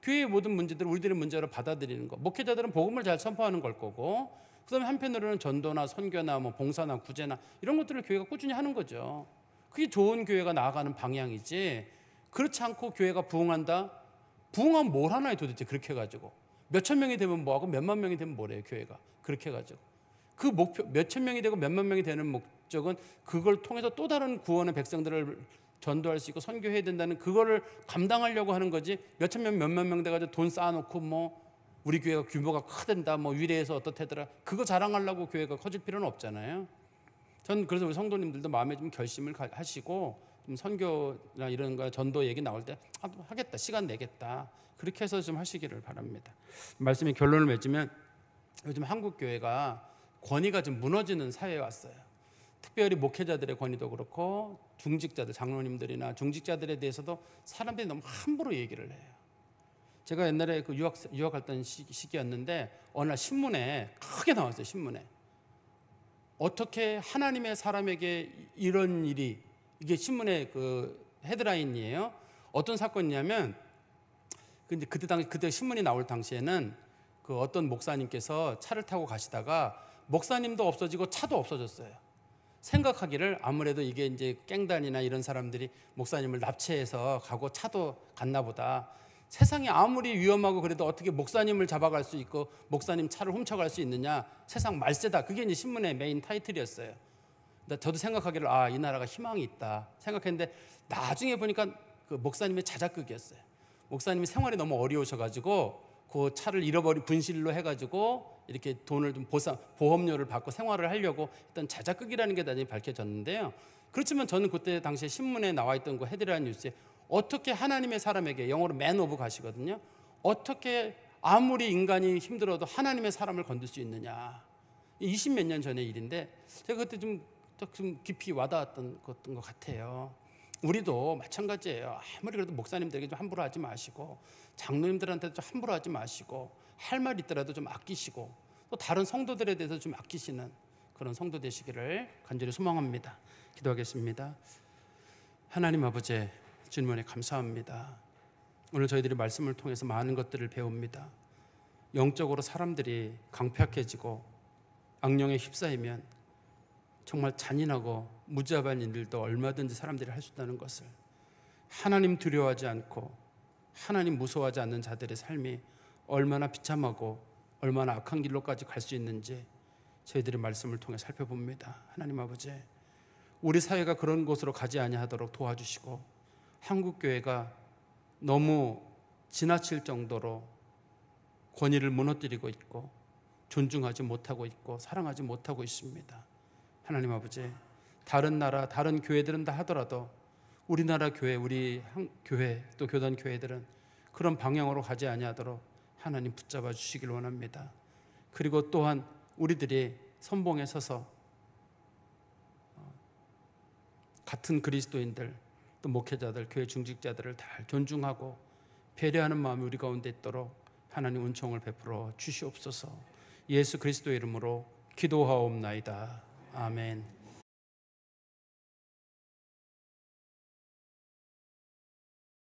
교회의 모든 문제들을 우리들의 문제로 받아들이는 거. 목회자들은 복음을 잘 선포하는 걸 거고, 그다음에 한편으로는 전도나 선교나 뭐 봉사나 구제나 이런 것들을 교회가 꾸준히 하는 거죠. 그게 좋은 교회가 나아가는 방향이지. 그렇지 않고 교회가 부흥한다? 부흥하면 뭘 하나요 도대체? 그렇게 해가지고 몇천 명이 되면 뭐하고 몇만 명이 되면 뭐래요 교회가. 그렇게 해가지고 그 목표 몇천 명이 되고 몇만 명이 되는 목적은 그걸 통해서 또 다른 구원의 백성들을 전도할 수 있고 선교해야 된다는 그거를 감당하려고 하는 거지. 몇천 명 몇만 명 돼가지고 돈 쌓아놓고 뭐 우리 교회가 규모가 크된다 뭐 위례에서 어떻대더라 그거 자랑하려고 교회가 커질 필요는 없잖아요. 전 그래서 우리 성도님들도 마음에 좀 결심을 하시고 좀 선교나 이런 거 전도 얘기 나올 때 하겠다 시간 내겠다 그렇게 해서 좀 하시기를 바랍니다. 말씀의 결론을 맺으면 요즘 한국 교회가 권위가 좀 무너지는 사회에 왔어요. 특별히 목회자들의 권위도 그렇고 중직자들 장로님들이나 중직자들에 대해서도 사람들이 너무 함부로 얘기를 해요. 제가 옛날에 그 유학할 때 시기였는데 어느 날 신문에 크게 나왔어요. 신문에 어떻게 하나님의 사람에게 이런 일이 이게 신문의 그 헤드라인이에요. 어떤 사건이냐면 근데 그때 신문이 나올 당시에는 그 어떤 목사님께서 차를 타고 가시다가 목사님도 없어지고 차도 없어졌어요. 생각하기를 아무래도 이게 이제 깽단이나 이런 사람들이 목사님을 납치해서 가고 차도 갔나 보다. 세상이 아무리 위험하고 그래도 어떻게 목사님을 잡아갈 수 있고 목사님 차를 훔쳐갈 수 있느냐. 세상 말세다. 그게 이제 신문의 메인 타이틀이었어요. 저도 생각하기를 이 나라가 희망이 있다 생각했는데 나중에 보니까 그 목사님의 자작극이었어요. 목사님이 생활이 너무 어려우셔가지고 그 차를 잃어버린 분실로 해가지고 이렇게 돈을 좀 보험료를 받고 생활을 하려고 했던 자작극이라는 게 나중에 밝혀졌는데요. 그렇지만 저는 그때 당시에 신문에 나와 있던 그 헤드라인 뉴스에 어떻게 하나님의 사람에게 영어로 man of God이거든요. 어떻게 아무리 인간이 힘들어도 하나님의 사람을 건들 수 있느냐. 20몇 년 전의 일인데 제가 그때 좀 깊이 와닿았던 것 같아요. 우리도 마찬가지예요. 아무리 그래도 목사님들에게 좀 함부로 하지 마시고 장로님들한테도 좀 함부로 하지 마시고 할 말 있더라도 좀 아끼시고 또 다른 성도들에 대해서 좀 아끼시는 그런 성도 되시기를 간절히 소망합니다. 기도하겠습니다. 하나님 아버지 주님 은혜 감사합니다. 오늘 저희들이 말씀을 통해서 많은 것들을 배웁니다. 영적으로 사람들이 강팍해지고 악령에 휩싸이면 정말 잔인하고 무자비한 일들도 얼마든지 사람들이 할 수 있다는 것을, 하나님 두려워하지 않고 하나님 무서워하지 않는 자들의 삶이 얼마나 비참하고 얼마나 악한 길로까지 갈 수 있는지 저희들의 말씀을 통해 살펴봅니다. 하나님 아버지, 우리 사회가 그런 곳으로 가지 아니하도록 도와주시고 한국교회가 너무 지나칠 정도로 권위를 무너뜨리고 있고 존중하지 못하고 있고 사랑하지 못하고 있습니다. 하나님 아버지, 다른 나라 다른 교회들은 다 하더라도 우리나라 교회, 우리 교회 또 교단 교회들은 그런 방향으로 가지 아니하도록 하나님 붙잡아 주시길 원합니다. 그리고 또한 우리들이 선봉에 서서 같은 그리스도인들 또 목회자들 교회 중직자들을 다 존중하고 배려하는 마음이 우리 가운데 있도록 하나님 은총을 베풀어 주시옵소서. 예수 그리스도의 이름으로 기도하옵나이다. 아멘.